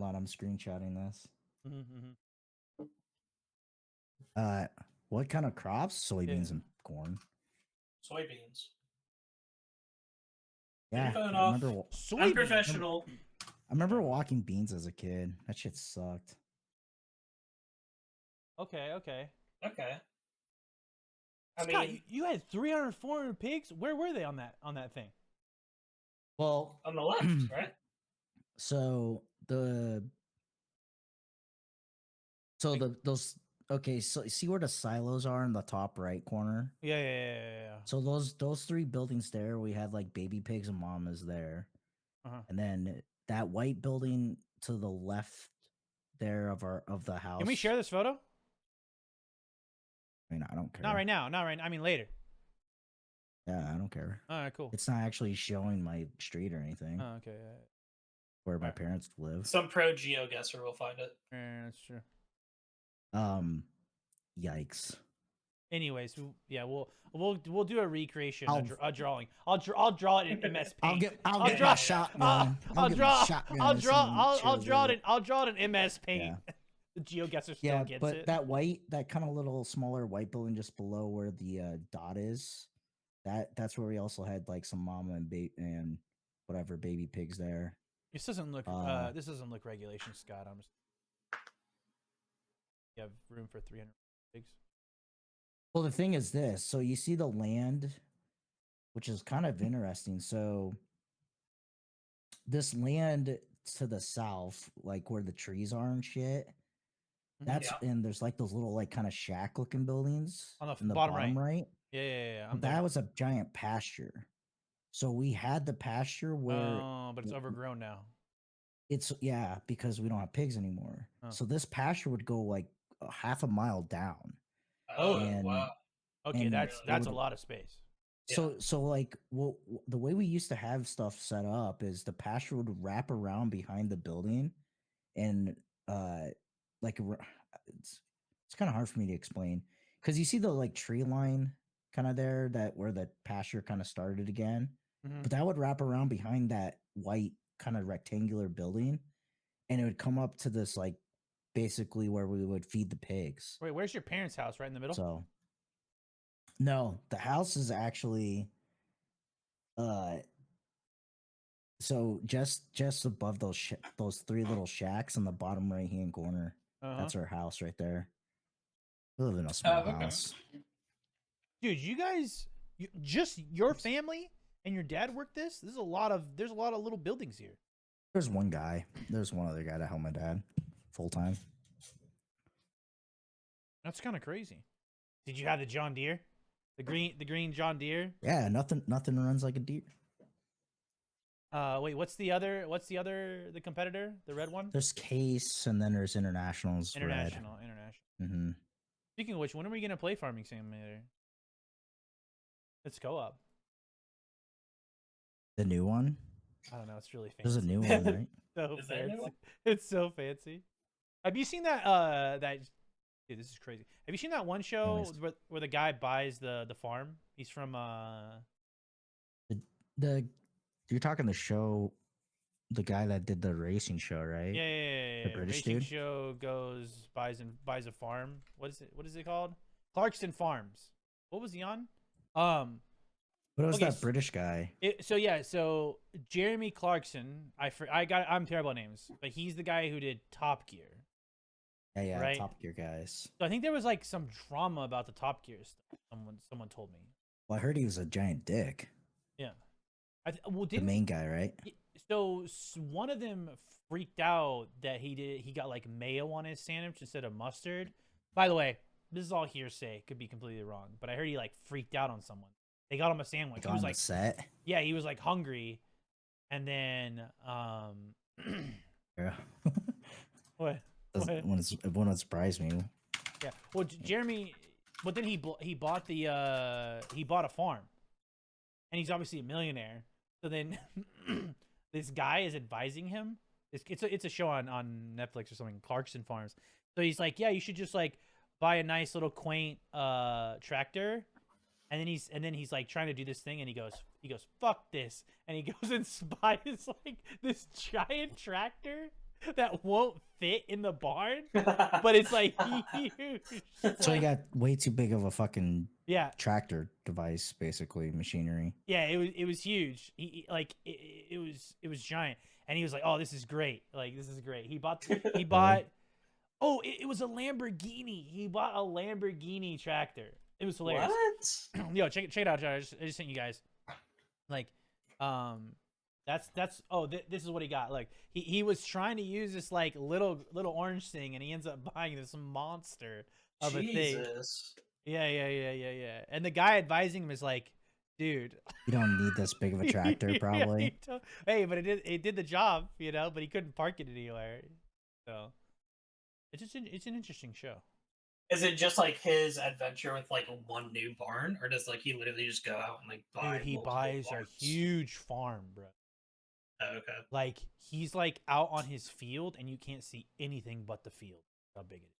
on, I'm screenshotting this. Mm-hmm. What kind of crops? Soybeans Yeah. and corn. Soybeans. Yeah, phone I off. remember. Unprofessional. I remember walking beans as a kid. That shit sucked. Okay. Okay. I Scott, mean, you had 300, 400 pigs. Where were they on that thing? Well, on the left, right? so those okay, so see where the silos are in the top right corner? Yeah. So those three buildings there, we had like baby pigs and mamas there. Uh-huh. And then that white building to the left there of the house. Can we share this photo? I mean, I don't care. Not right now. Not right. I mean later. Yeah, I don't care. All right, cool. It's not actually showing my street or anything Oh, okay. where my alright. parents live. Some pro geoguesser will find it. Yeah, that's true. Yikes. Anyways, we'll do a recreation, I'll- a drawing. I'll draw it in MS Paint. I'll I'll get draw- my shotgun. I'll get my draw shotgun I'll and draw some I'll draw chili. it I'll draw it in MS Paint. Yeah. The geoguesser still Yeah, gets but it. that kind of little smaller white building just below where the dot is, that's where we also had like some mama and whatever baby pigs there. This doesn't look regulation, Scott. I'm just you have room for 300 pigs. Well, the thing is this. So you see the land, which is kind of interesting. So this land to the south, like where the trees are and shit, that's and there's like those little like kind of shack looking buildings On the in the bottom right. right. Yeah. That was a giant pasture. So we had the pasture where Oh, but it's overgrown now. it's because we don't have pigs anymore. Oh. So this pasture would go like a half a mile down. Oh, And- wow. Okay, and that's it a would- lot of space. So like the way we used to have stuff set up is the pasture would wrap around behind the building, and like it's kind of hard for me to explain because you see the like tree line kind of there that where the pasture kind of started again, Mhm. but that would wrap around behind that white kind of rectangular building, and it would come up to this like basically where we would feed the pigs. Wait, where's your parents' house? Right in the middle? So no, the house is actually so just above those three little shacks in the bottom right hand corner. Uh-huh. That's our house right there. We live in a small okay. house. Dude, you guys just your family and your dad work this? There's a lot of little buildings here. There's one guy. There's one other guy that helped my dad full time. That's kind of crazy. Did you have the John Deere? The green John Deere? Yeah, nothing runs like a deer. Wait, what's the competitor? The red one? There's Case, and then there's Internationals. International. Mm-hmm. Speaking of which, when are we gonna play Farming Simulator? It's co-op. The new one. I don't know. It's really fancy. There's a new one, right? So Is there a new fancy. one? It's so fancy. Have you seen that? Dude, this is crazy. Have you seen that one show Anyways. where the guy buys the farm? He's from You're talking the show, the guy that did the racing show, right? yeah. The British Racing dude? show buys a farm. What is it called? Clarkston Farms. What was he on? But it was Okay, that British guy. So Jeremy Clarkson. I'm terrible at names, but he's the guy who did Top Gear. Yeah, right? Top Gear guys. So I think there was like some drama about the Top Gear stuff. Someone told me. Well, I heard he was a giant dick. Yeah. The Didn't main guy, right? so one of them freaked out that he got like mayo on his sandwich instead of mustard. By the way, this is all hearsay, could be completely wrong, but I heard he like freaked out on someone. They got him a sandwich. Like on the set. Yeah, he was like hungry, and then Yeah. what? Wouldn't surprise me. Yeah. Well, Jeremy, but then he bought a farm, and he's obviously a millionaire. So then this guy is advising him. It's a show on Netflix or something. Clarkson Farms. So he's like, yeah, you should just like buy a nice little quaint tractor. And then he's like trying to do this thing, and he goes fuck this, and he goes and buys like this giant tractor that won't fit in the barn, but it's like huge. So he got way too big of a fucking Yeah, tractor device, basically machinery. yeah, it was huge. It was giant, and he was like, "Oh, this is great! Like this is great." He bought. Oh, it was a Lamborghini. He bought a Lamborghini tractor. It was hilarious. What? Yo, check it out, Josh. I just sent you guys. Like, that's this is what he got. Like, he was trying to use this like little orange thing, and he ends up buying this monster of a thing. Jesus. Yeah. And the guy advising him is like, dude, You don't need this big of a tractor, yeah, probably. hey, but it did the job, you know. But he couldn't park it anywhere. So it's an interesting show. Is it just like his adventure with like one new barn, or does like he literally just go out and like buy? Dude, he multiple buys barns? a huge farm, bro. Oh, okay. Like he's like out on his field, and you can't see anything but the field. How big it is.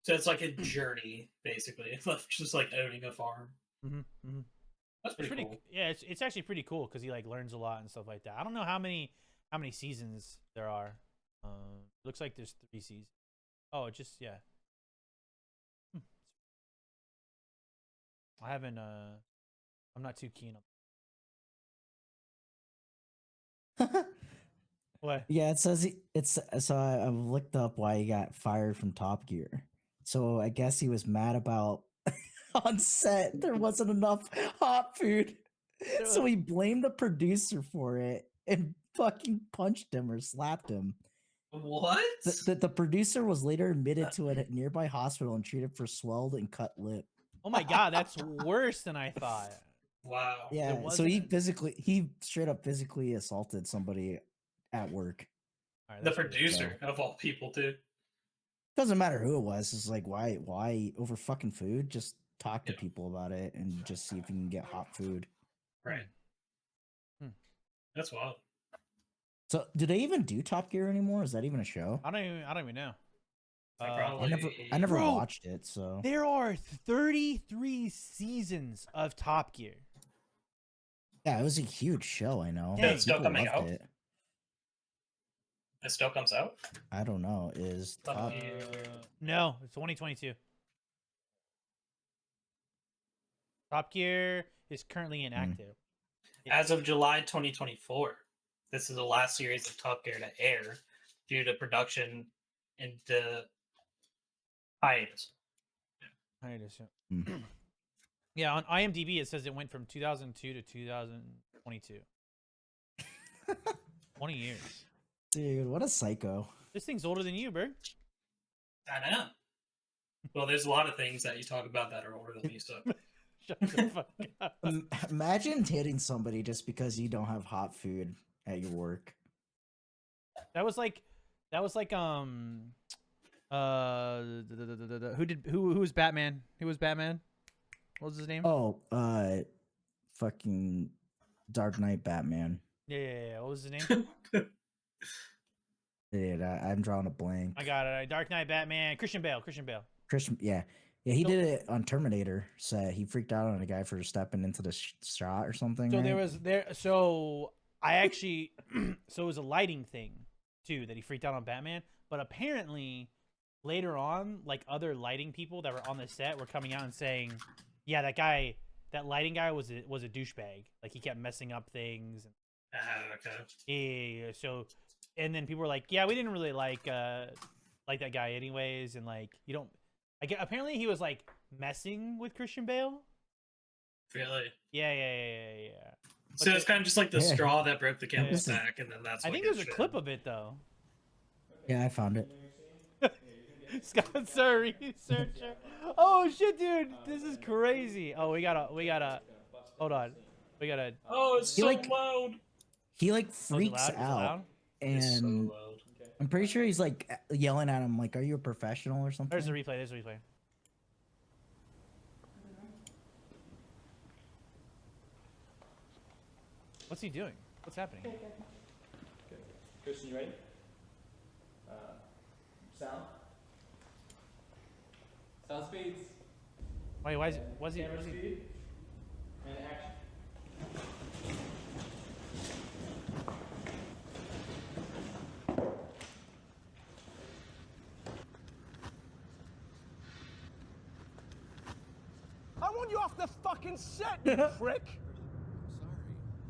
So it's like a journey, basically. Just like owning a farm. Mm-hmm. That's It's pretty cool. yeah, it's actually pretty cool because he like learns a lot and stuff like that. I don't know how many seasons there are. Looks like there's 3 seasons. Oh, just yeah. I haven't. I'm not too keen on. What? Yeah, it says it's so I've looked up why he got fired from Top Gear. So I guess he was mad about on set there wasn't enough hot food. So he blamed the producer for it and fucking punched him or slapped him. What? The producer was later admitted to a nearby hospital and treated for swelled and cut lip. Oh my god, that's worse than I thought. Wow. Yeah, so he straight up physically assaulted somebody at work. All right, The that's weird. producer of all people, too. Doesn't matter who it was. It's like why over fucking food? Just talk to Yeah. people about it and just see if you can get hot food. Right. Hmm. That's wild. So, do they even do Top Gear anymore? Is that even a show? I don't even know. I I probably- never Bro, watched it. So There are 33 seasons of Top Gear. yeah, it was a huge show. I know. Yeah, it's still People coming loved out? it. It still comes out? I don't know. Is Top Top Gear. No, it's 2022. Top Gear is currently inactive. As of July 2024, this is the last series of Top Gear to air due to production into hiatus. Hiatus, yeah. Hmm. Yeah, on IMDb it says it went from 2002 to 2022. 20 years. Dude, what a psycho. This thing's older than you, Berg. I know. Well, there's a lot of things that you talk about that are older than me, so Shut the fuck up. Imagine hitting somebody just because you don't have hot food at your work. That was like who was Batman? Who was Batman? What was his name? Oh, fucking Dark Knight Batman. Yeah. What was his name? Dude, I'm drawing a blank. I got it. Dark Knight Batman. Christian Bale. Christian, yeah, he did it on Terminator set. He freaked out on a guy for stepping into the shot or something. So right? So I actually so it was a lighting thing too that he freaked out on Batman. But apparently later on, like other lighting people that were on the set were coming out and saying, yeah, that lighting guy was a douchebag. Like he kept messing up things. okay. Yeah. So, and then people were like, yeah, we didn't really like that guy anyways, and like you don't. Apparently he was like messing with Christian Bale. Really? Yeah. So it's kind of just like the Yeah. straw that broke the camel's Yeah. back, and then that's. I what think gets there's a shit. clip of it though. Yeah, I found it. Scott, sir, researcher. Oh shit, dude, this is crazy. Oh, we gotta. Hold on, we gotta. Oh, it's He, so like, loud. He like Oh, is it freaks loud? Is it out, loud? It's so and loud. I'm pretty sure he's like yelling at him, like, "Are you a professional or something?" There's the replay. What's he doing? What's happening? Christian, you ready? Sound? Sound speeds. Wait, why is it? Was he? Camera speed. And action. I want you off the fucking set, you prick!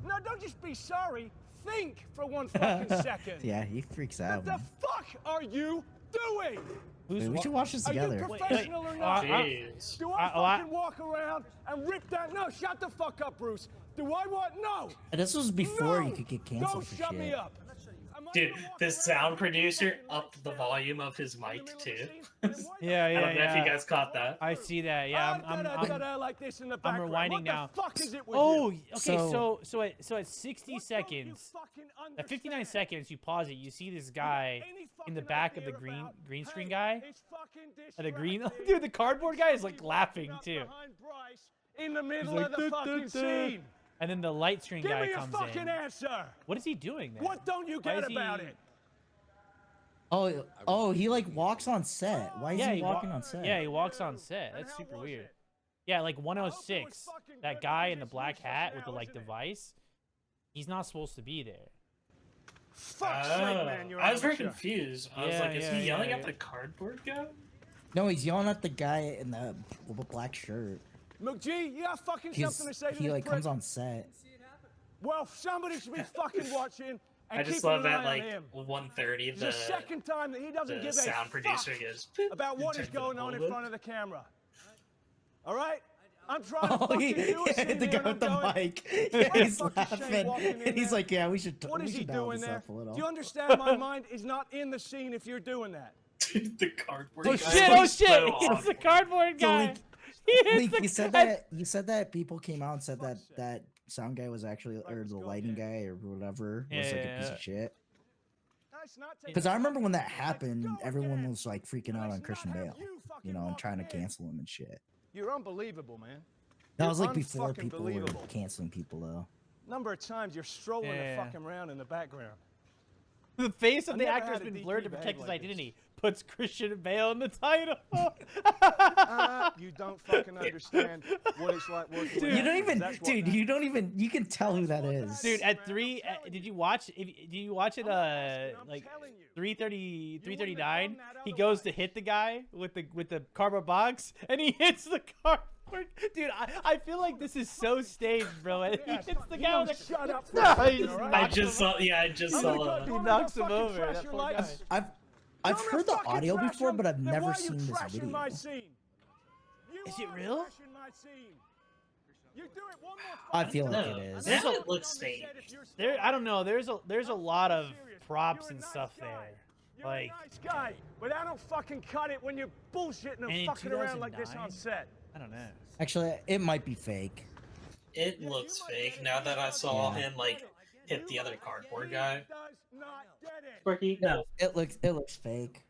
No, don't just be sorry. Think for one fucking second. Yeah, he freaks out. What the man. fuck are you doing? Who's Wait, we wa- should watch this Are you together. professional or Wait, not? Jeez. Do I oh, I- fucking walk around and rip that? No, shut the fuck up, Bruce. Do I want? No. And this was before No! you could get canceled Don't for shut shit. me up. Am I Dude, gonna walk the around sound and producer fucking upped the lights volume of his in the mic middle of too. the scene? Then why the Yeah, I yeah, don't know if you yeah. guys caught that. I see that. Yeah, I'm like this in the I'm background. rewinding What now. The fuck is it with Oh, you? okay. So- So at 60 What don't you seconds, fucking at 59 understand? seconds, you pause it. You see this guy Any in the fucking back of the idea about, green screen hey, guy. it's fucking And the green, distracting. dude, the cardboard guy is like Somebody laughing walking too. up behind Bryce in the middle like, of the "Duh, duh, fucking duh." scene. And then the light screen Give guy me a comes fucking in. answer. What is he doing there? What don't you Why get is about he- it? Oh, he like walks on set. Why is Yeah, he wa- walking on set? Yeah, he walks on set. And That's how super was weird. it? Yeah, like I hope it 106. was fucking That good guy because in the it's black useless hat now, with the like isn't it? device. He's not supposed to be there. Fuck's sake, man, you're I was very amateur. confused. I was Yeah, like, is yeah, he yelling yeah, at yeah. the cardboard guy? No, he's yelling at the guy in the black shirt. McGee, you got fucking He's, something to say to he this like prick? comes on set. Well, somebody should be fucking watching and I just keeping love an that eye like on him. 1:30 It's the second time that he doesn't the give sound a producer fuck goes about what is turns it going on in over. front of the camera. All right? I'm trying to Oh, fucking he, do a scene the here guy and with the I'm going, mic. "What the He's fuck is Shane laughing, walking in and he's there? like, "Yeah, we should. what we is he should dial doing this there? up a little." Do you understand my mind is not in the scene if you're doing that? the cardboard Oh guy shit! looks Oh shit! so It's the awkward. cardboard So, guy. like, He is Link, the- you said that people came out and said that that sound guy was actually, or the lighting guy or whatever was like a piece Yeah. of shit. Nice not taking Because I remember when that Let's happened, go everyone again. was like freaking out Let's on Christian not have Bale, you fucking you know, and trying to walking in. cancel him and shit. You're unbelievable, man. That You're was like before unfucking people were believable. canceling people though. Number of times you're strolling Yeah. the fucking around in the background. The face of I've the never actor has had a been DP blurred to bag protect his like this. identity. Puts Christian Bale in the title. You don't fucking understand what it's like working with Dude. You don't actors. even, That's what dude. that- You don't even. You can tell who that is. Dude, Man, at I'm 3, telling did you. you watch? Did you watch it? I'm not asking, I'm Like telling you. 3:30, You wouldn't have 3:39. done that He goes to otherwise. hit the guy with the cardboard box, and he hits the cardboard. Dude, I feel like this is so staged, bro. And he Yes, hits the you guy don't with a shut up for No, a he second, just all right? I knocks just him saw. Yeah, I just I'm saw gonna go- that. you He wanna go knocks him fucking over. trash That your poor lights? guy. I've You want me heard to the fucking audio trash before, him? but I've Then never why are you seen this trashing video. my scene? You Is it are real? trashing my scene. You do it one more I fucking feel like time. No, it is. that I'm not looks gonna fake. say if you're There, I don't know. There's a lot of serious. props You're a and nice stuff guy. there. You're Like, a nice guy, but I don't fucking cut it when you're bullshitting And and in fucking around like this 2009? on set. I don't know. Actually, it might be fake. It Yeah, looks you might fake get it. now that I saw Yeah. him like hit You the other might cardboard get it. guy. He does not get it. Quirky, no. It looks fake.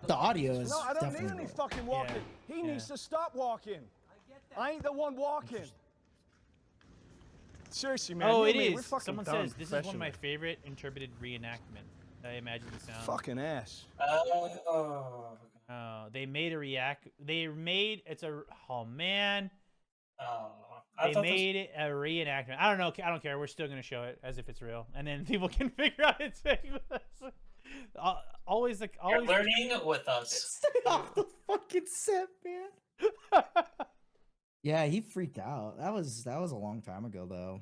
The audio is No, I don't need definitely. any fucking walking. He yeah. needs to stop walking. I ain't the one walking. Seriously, man. Oh, you it and me, we're is. fucking Someone done says this is one of my professionally. favorite interpreted reenactment. I imagine the sound. Fucking ass. Oh. They made a react. They made it's a. Oh man. Oh. I They thought made it a reenactment. I don't know. I don't care. We're still gonna show it as if it's real, and then people can figure out it's fake with us. Always like you're always. learning with us. Stay off the fucking set, man. Yeah, he freaked out. That was a long time ago though.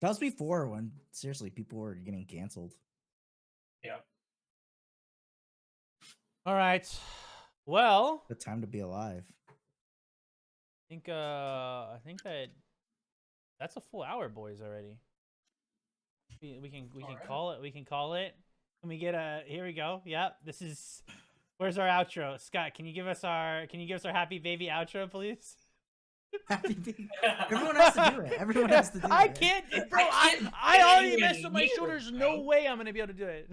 That was before when seriously people were getting canceled. Yeah. All right. Well, The time to be alive. I think that's a full hour, boys. Already. We can Alright. call it. We can call it. Can we get a? Here we go. Yep. This is. Where's our outro, Scott? Can you give us our happy baby outro, please? Happy baby. Everyone has to do it. Everyone has to do I it. can't, bro. I can't I do already it messed up my either, shoulders. bro. No way I'm gonna be able to do it.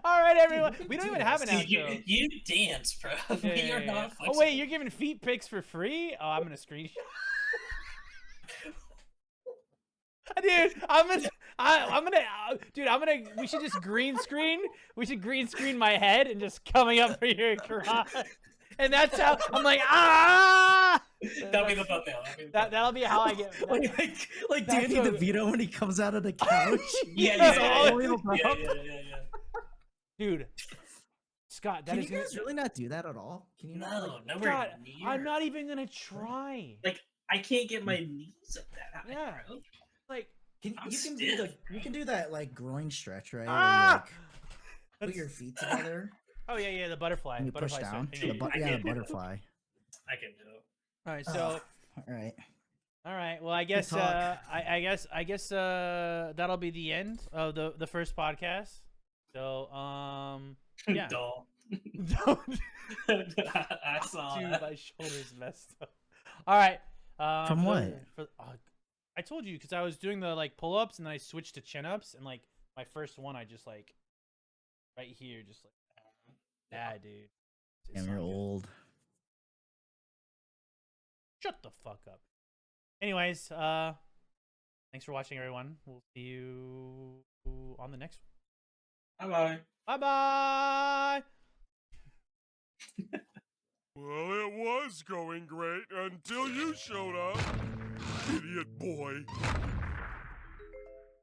All right, everyone. you We don't can even do have an this. Dude, outro. you dance, bro. Yeah, We yeah, are yeah. not. Oh wait, you're giving feet pics for free? Oh, I'm gonna screenshot. Dude, we should just green screen. We should green screen my head and just coming up for your garage. And that's how I'm like, ah! That'll be the thumbnail. That'll be how I get. like That's Danny what- DeVito when he comes out of the couch. Yeah, He's yeah, all yeah, the way up. yeah. Dude, Scott, that Can is you gonna. guys really not do that at all? Can you not? No, Like, nowhere God, near. I'm not even gonna try. Like, I can't get my knees up that high, Yeah. bro. Like, can, I'm you can do stiff, you can do that like groin stretch, right? Where you, Ah! like, Put your feet together. Oh yeah, the butterfly. And you push butterfly down. swing. The I yeah, the can't do that. butterfly. I can do it. All right, so All right. all right. Well, I guess talk. I guess that'll be the end of the first podcast. So yeah. Dull. Don't I saw Dude, that. my shoulders messed up. All right. From for what? I told you because I was doing the like pull-ups and then I switched to chin-ups and like my first one I just like right here just like yeah, dude. It's Damn, not you're good. old. Shut the fuck up. Anyways, thanks for watching, everyone. We'll see you on the next Bye bye. one. Bye bye. Well, it was going great until you showed up, idiot boy.